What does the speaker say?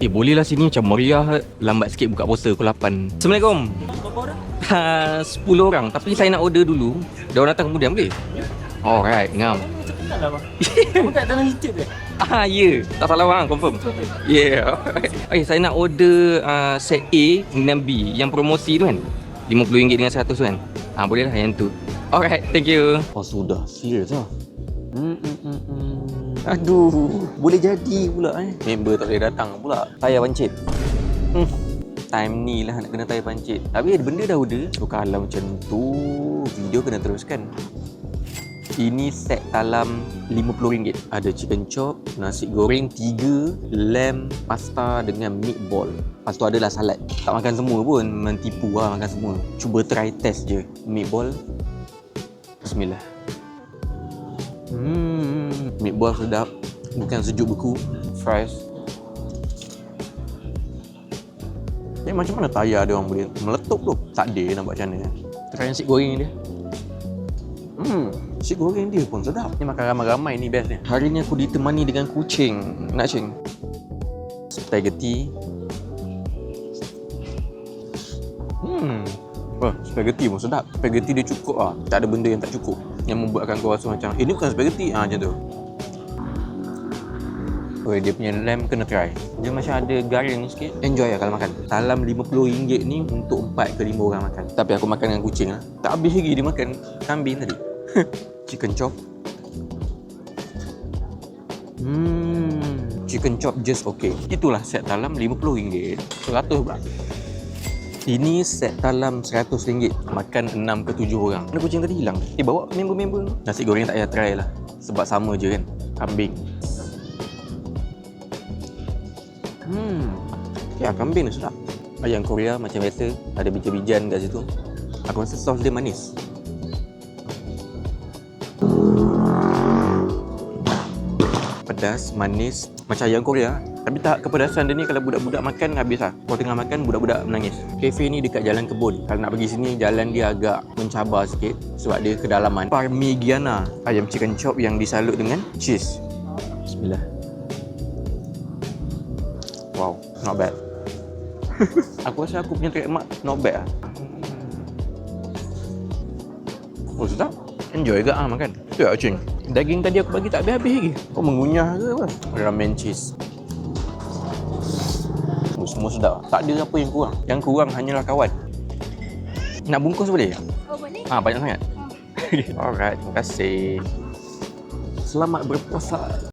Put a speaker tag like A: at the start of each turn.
A: Bolehlah sini macam meriah. Lambat sikit buka puasa pukul 8. Assalamualaikum.
B: Berapa orang?
A: 10 orang. Tapi saya nak order dulu. Dia orang datang kemudian boleh? Alright, ngam.
B: Macam kenal lah bang. Kamu kat dalam YouTube ke?
A: Ya. Tak salah bang, confirm. Yeah. Saya nak order set A dengan B. Yang promosi tu kan? RM50 dengan 100 kan? Boleh lah yang tu. Alright, thank you. Sudah. Serius lah. Aduh, boleh jadi pula Member tak boleh datang pula. Tayar pancit. Time ni lah nak kena tayar pancit. Tapi benda dah order. So kalau macam tu, video kena teruskan. Ini set talam RM50. Ada chicken chop, nasi goreng 3, lamb, pasta dengan meatball. Lepas tu adalah salad. Tak makan semua pun, mentipu lah makan semua. Cuba try test je. Meatball. Bismillah. Meatball sedap. Bukan sejuk beku. Fries. Macam mana tayar dia orang boleh meletup tu? Tak ada nak buat macam mana. Try nasi goreng dia. Nasi goreng dia pun sedap. Ni makan ramai-ramai ni best ni. Hari ni aku ditemani dengan kucing. Nak cing? Spaghetti. Spaghetti pun sedap. Spaghetti dia cukup lah. Tak ada benda yang tak cukup, yang membuatkan kau rasa macam ini bukan spaghetti macam tu. Dia punya lamb kena try. Dia macam ada garing sikit. Enjoy lah kalau makan. Talam RM50 ni untuk 4 ke 5 orang makan. Tapi aku makan dengan kucing lah. Tak habis lagi dia makan kambing tadi. Chicken chop. Chicken chop just okay. Itulah set talam RM50. 100 pula. Ini set talam RM100. Makan 6 ke 7 orang. Mana kucing tadi hilang? Bawa member-member. Nasi goreng tak payah try lah. Sebab sama je kan. Kambing. Ya, kambing ni sedap. Ayam Korea macam biasa. Ada bijan-bijan kat situ. Aku rasa sos dia manis. Pedas, manis. Macam ayam Korea. Tapi tak kepedasan dia ni kalau budak-budak makan habis lah. Kau tengah makan, budak-budak menangis. Kafe ni dekat Jalan Kebun. Kalau nak pergi sini, jalan dia agak mencabar sikit. Sebab dia kedalaman. Parmigiana. Ayam chicken chop yang disalut dengan cheese. Bismillah. Wow, not bad. Aku rasa aku punya trademark not bad lah. Sedap. Enjoy ke makan? Ya, cing. Daging tadi aku bagi tak habis-habis lagi. Kau mengunyah ke apa? Ramen cheese. Semua sedap. Tak ada apa yang kurang. Yang kurang hanyalah kawan. Nak bungkus boleh?
C: Boleh.
A: Banyak sangat? Alright, terima kasih. Selamat berpuasa.